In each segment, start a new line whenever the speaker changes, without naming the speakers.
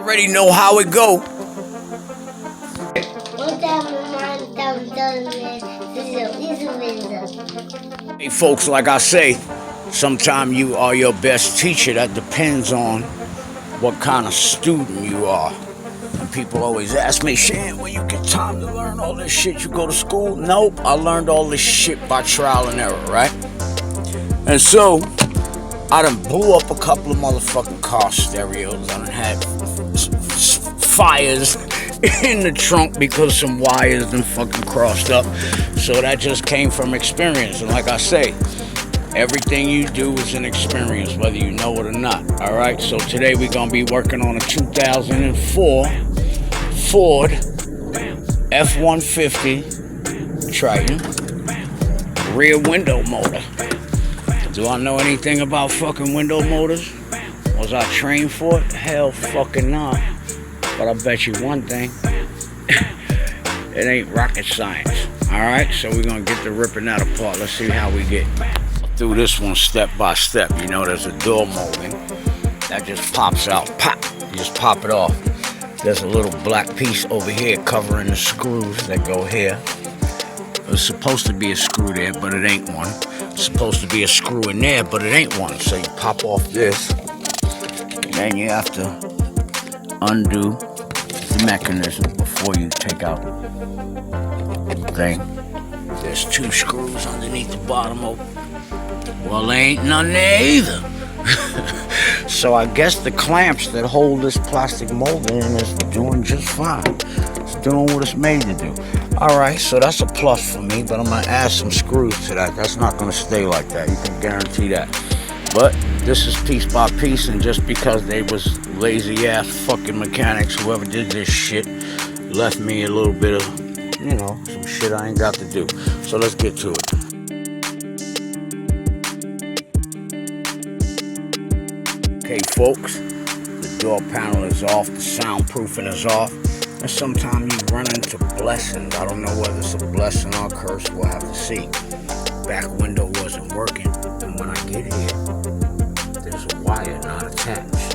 already know how it go. Hey folks, like I say, sometimes you are your best teacher. That depends on what kind of student you are. And people always ask me, Shan, when you get time to learn all this shit, you go to school? Nope, I learned all this shit by trial and error, right? And so, I done blew up a couple of motherfucking car stereos. I done had fires in the trunk because some wires done fucking crossed up. So that just came from experience. And like I say, everything you do is an experience, whether you know it or not. Alright, so today we're going to be working on a 2004 Ford F-150 Triton rear window motor. Do I know anything about fucking window motors? Was I trained for it? Hell fucking not. But I bet you one thing. It ain't rocket science. Alright, so we're going to get to ripping that apart. Let's see how we get through this one step by step. You know, there's a door molding that just pops out. Pop! You just pop it off. There's a little black piece over here covering the screws that go here. There's supposed to be a screw there, but it ain't one. It's supposed to be a screw in there, but it ain't one. So you pop off this, and then you have to undo the mechanism before you take out the thing. There's two screws underneath the bottom of it. Well, there ain't none there either. So I guess the clamps that hold this plastic molding in is doing just fine. It's doing what it's made to do. Alright, so that's a plus for me, but I'm going to add some screws to that. That's not going to stay like that. You can guarantee that. But this is piece by piece, and just because they was lazy ass fucking mechanics, whoever did this shit, left me a little bit of, you know, some shit I ain't got to do. So let's get to it. Okay, folks, the door panel is off, the soundproofing is off, and sometimes you run into blessings. I don't know whether it's a blessing or a curse, we'll have to see. Back window wasn't working, and when I get here, there's a wire not attached.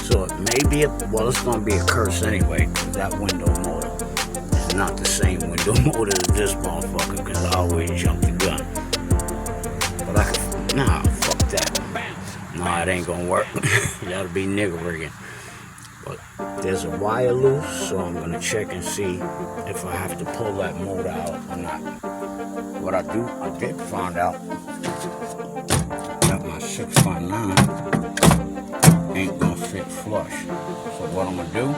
So it may be well, it's going to be a curse anyway, because that window motor is not the same window motor as this motherfucker, because I always jump the gun. But nah, fuck that. Nah, it ain't gonna work. That'll be nigga rigging. But there's a wire loose, so I'm gonna check and see if I have to pull that motor out or not. What I did find out, that my 6x9 ain't gonna fit flush. So what I'm gonna do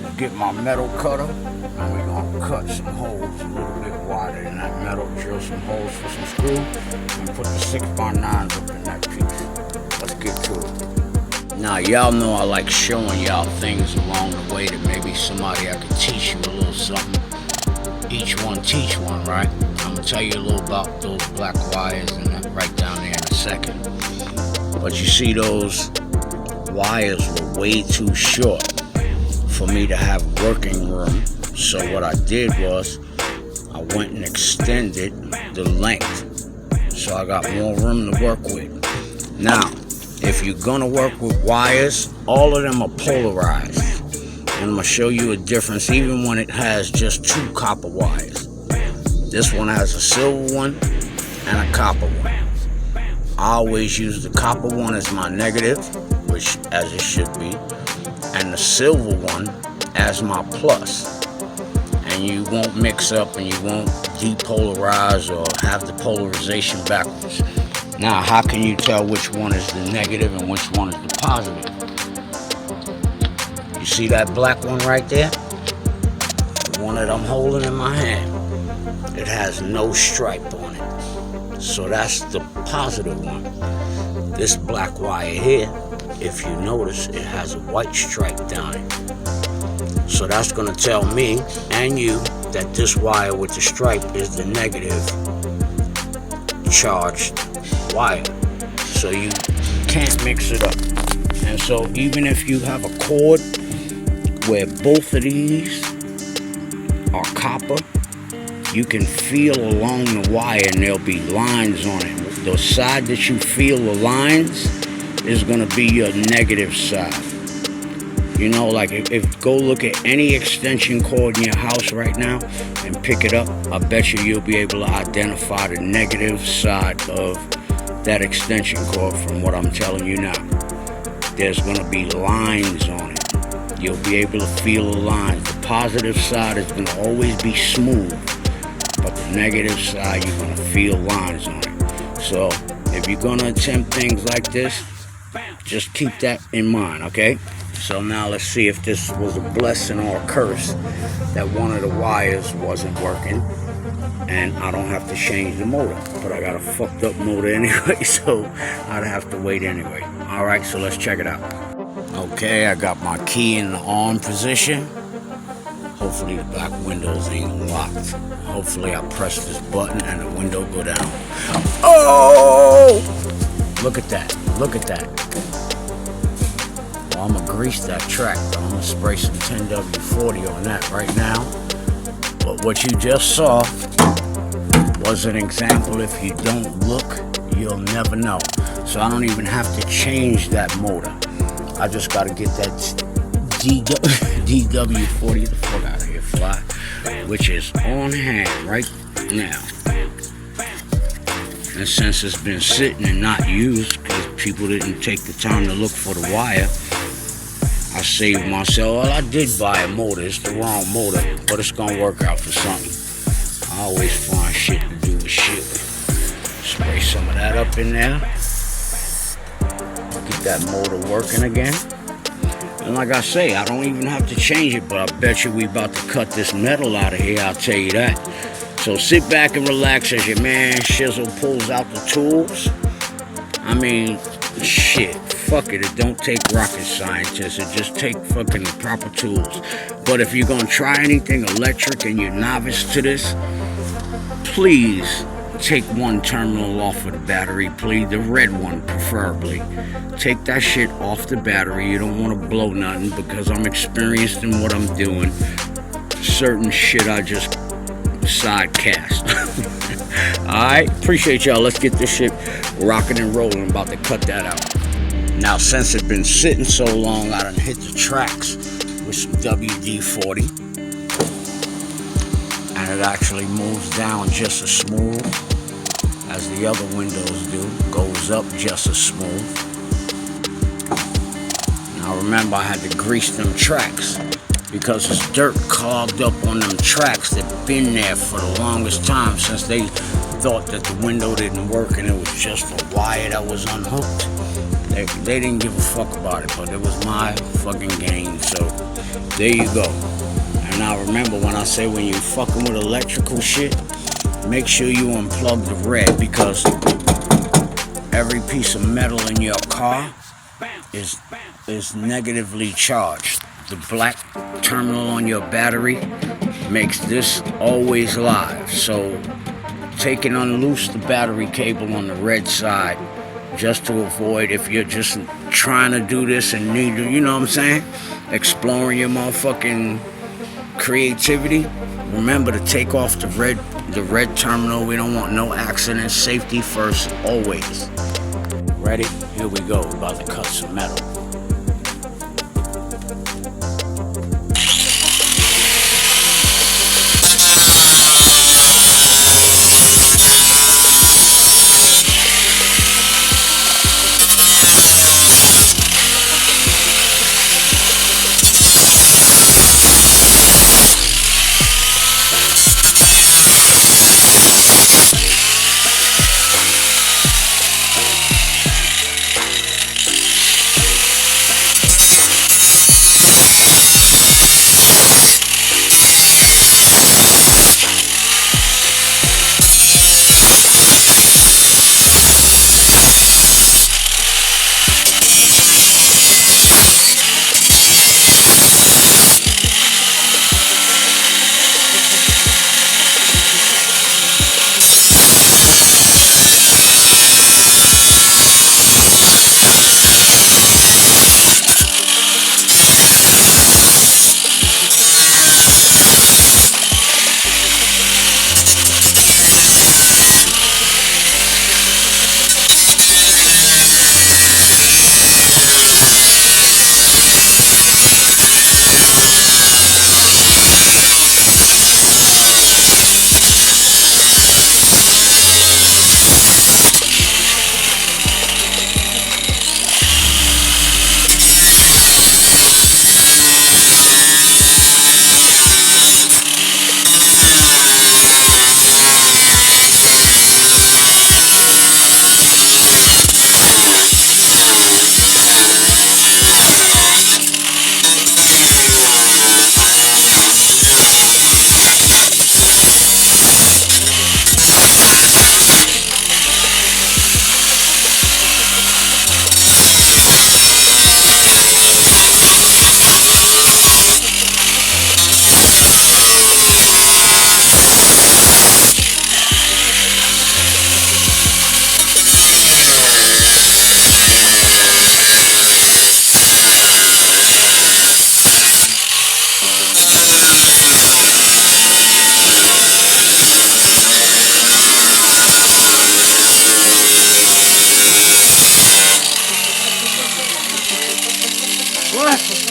is get my metal cutter, and we're gonna cut some holes a little bit wider than that metal, drill some holes for some screw, and put the 6x9s up in that piece. Let's get to it. Now, y'all know I like showing y'all things along the way that maybe somebody I could teach you a little something. Each one teach one, right? I'm gonna tell you a little about those black wires and that right down there in a second. But you see, those wires were way too short for me to have working room. So what I did was I went and extended the length. So I got more room to work with. Now, if you're gonna work with wires, all of them are polarized. And I'm gonna show you a difference even when it has just two copper wires. This one has a silver one and a copper one. I always use the copper one as my negative, which as it should be, and the silver one as my plus. And you won't mix up and you won't depolarize or have the polarization backwards. Now, how can you tell which one is the negative and which one is the positive? You see that black one right there? The one that I'm holding in my hand. It has no stripe on it. So that's the positive one. This black wire here, if you notice, it has a white stripe down it. So that's going to tell me and you that this wire with the stripe is the negative charged wire. So you can't mix it up. And so even if you have a cord where both of these are copper, you can feel along the wire and there'll be lines on it. The side that you feel the lines is going to be your negative side. You know, like if go look at any extension cord in your house right now and pick it up, I bet you'll be able to identify the negative side of that extension cord from what I'm telling you now. There's gonna be lines on it. You'll be able to feel the lines. The positive side is gonna always be smooth, but the negative side, you're gonna feel lines on it. So if you're gonna attempt things like this, just keep that in mind, okay? So now let's see if this was a blessing or a curse that one of the wires wasn't working and I don't have to change the motor. But I got a fucked up motor anyway, so I'd have to wait anyway. All right, so let's check it out. Okay, I got my key in the on position. Hopefully the back windows ain't locked. Hopefully I press this button and the window go down. Oh! Look at that, look at that. Well, I'm gonna grease that track though. I'm gonna spray some 10W40 on that right now. But what you just saw was an example. If you don't look, you'll never know. So I don't even have to change that motor. I just gotta get that DW40 the fuck out of here, fly, which is on hand right now. And since it's been sitting and not used because people didn't take the time to look for the wire, I saved myself. Well, I did buy a motor. It's the wrong motor, but it's gonna work out for something. I always find shit to do with shit. Spray some of that up in there. Get that motor working again. And like I say, I don't even have to change it, but I bet you we about to cut this metal out of here, I'll tell you that. So sit back and relax as your man Shizzle pulls out the tools. I mean, shit, fuck it. It don't take rocket scientists. It just take fucking proper tools. But if you're gonna try anything electric and you're novice to this, please take one terminal off of the battery, please. The red one, preferably. Take that shit off the battery. You don't want to blow nothing because I'm experienced in what I'm doing. Certain shit I just sidecast. Alright, appreciate y'all. Let's get this shit rocking and rolling. I'm about to cut that out. Now, since it's been sitting so long, I done hit the tracks with some WD-40. And it actually moves down just as smooth as the other windows do. Goes up just as smooth. Now remember, I had to grease them tracks because there's dirt clogged up on them tracks that been there for the longest time since they thought that the window didn't work and it was just a wire that was unhooked. They didn't give a fuck about it, but it was my fucking game, so there you go. And now remember, when I say when you fucking with electrical shit, make sure you unplug the red, because every piece of metal in your car is negatively charged. The black terminal on your battery makes this always live. So take and unloose the battery cable on the red side, just to avoid, if you're just trying to do this and need to, you know what I'm saying, exploring your motherfucking creativity. Remember to take off the red terminal. We don't want no accidents. Safety first, always. Ready? Here we go. We're about to cut some metal.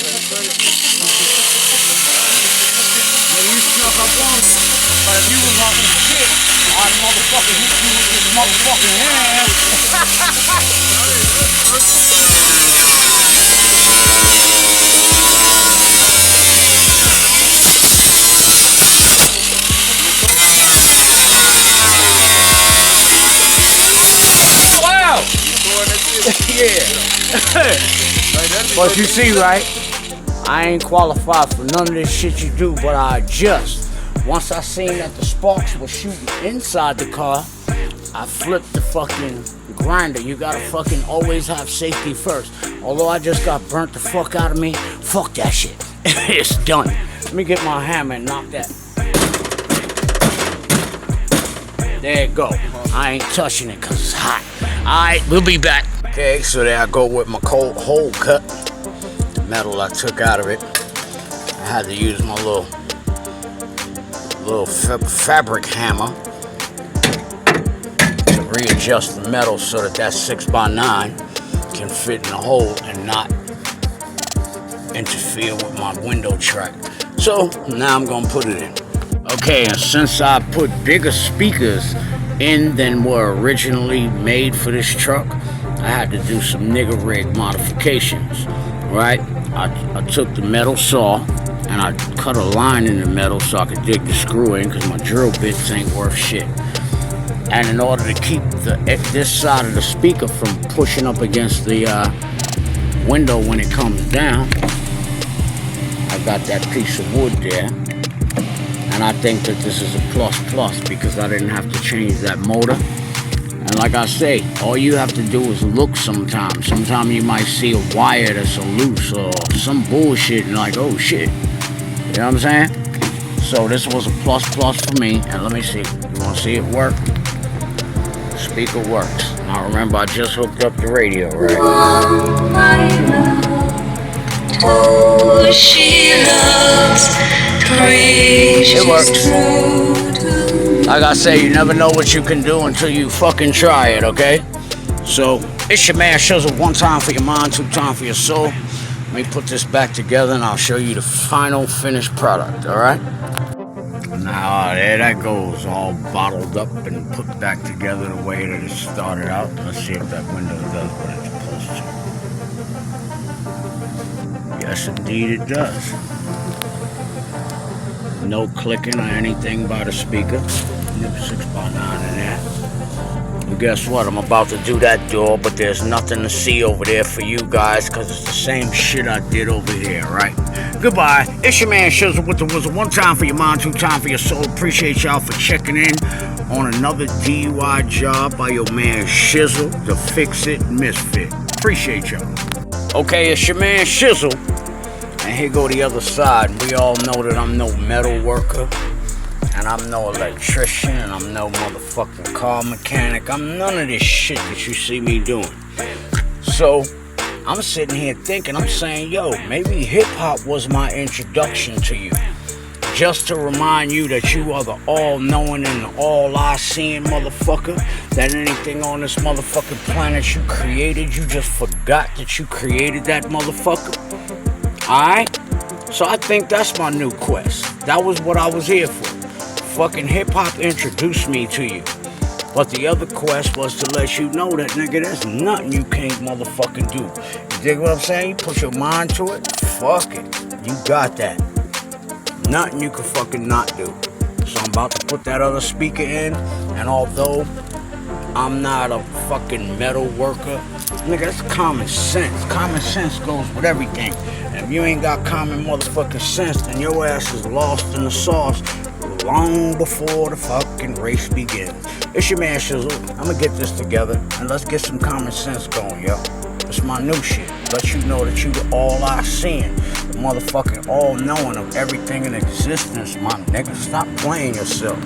You snuck up on me. But if you was on some shit, I'd motherfucking hit you with this motherfucking hand. Wow! Yeah. But you see, right? I ain't qualified for none of this shit you do, but I adjust. Once I seen that the sparks were shooting inside the car, I flipped the fucking grinder. You gotta fucking always have safety first. Although I just got burnt the fuck out of me, fuck that shit. It's done. Let me get my hammer and knock that. There you go. I ain't touching it because it's hot. Alright, we'll be back. Okay, so there I go with my cold hole cut. The metal I took out of it. I had to use my little fabric hammer to readjust the metal so that 6x9 can fit in the hole and not interfere with my window track. So now I'm gonna put it in. Okay, and since I put bigger speakers in than were originally made for this truck, I had to do some nigger rig modifications, right? I took the metal saw and I cut a line in the metal so I could dig the screw in because my drill bits ain't worth shit. And in order to keep this side of the speaker from pushing up against the window when it comes down, I got that piece of wood there. And I think that this is a plus because I didn't have to change that motor. And like I say, all you have to do is look sometimes. Sometimes you might see a wire that's loose or some bullshit and like, oh shit. You know what I'm saying? So this was a plus for me. And let me see. You want to see it work? The speaker works. Now remember, I just hooked up the radio, right? Oh, my love. Oh, she loves. It works. Like I say, you never know what you can do until you fucking try it, okay? So, it's your man Shizzle. One time for your mind, two time for your soul. Let me put this back together and I'll show you the final finished product, alright? Now, there that goes, all bottled up and put back together the way that it started out. Let's see if that window does what it's supposed to. Yes, indeed it does. No clicking or anything by the speaker. New 6x9 in there. And guess what? I'm about to do that door, but there's nothing to see over there for you guys because it's the same shit I did over here, right? Goodbye. It's your man Shizzle with the Wizzle. One time for your mind, two time for your soul. Appreciate y'all for checking in on another DUI job by your man Shizzle, the Fix It Misfit. Appreciate y'all. Okay, it's your man Shizzle. And here go the other side. We all know that I'm no metal worker, and I'm no electrician, and I'm no motherfucking car mechanic. I'm none of this shit that you see me doing. So I'm sitting here thinking, I'm saying, yo, maybe hip-hop was my introduction to you. Just to remind you that you are the all-knowing and the all-I-seeing motherfucker. That anything on this motherfucking planet you created, you just forgot that you created that motherfucker. Alright? So I think that's my new quest. That was what I was here for. Fucking hip-hop introduced me to you. But the other quest was to let you know that, nigga, there's nothing you can't motherfucking do. You dig what I'm saying? You put your mind to it, fuck it. You got that. Nothing you can fucking not do. So I'm about to put that other speaker in, and although I'm not a fucking metal worker, nigga, that's common sense. Common sense goes with everything. And if you ain't got common motherfucking sense, then your ass is lost in the sauce long before the fucking race begins. It's your man Shizzle. I'm gonna get this together and let's get some common sense going, yo. It's my new shit. Let you know that you the all-I-seeing, the motherfucking all-knowing of everything in existence, my nigga. Stop playing yourself.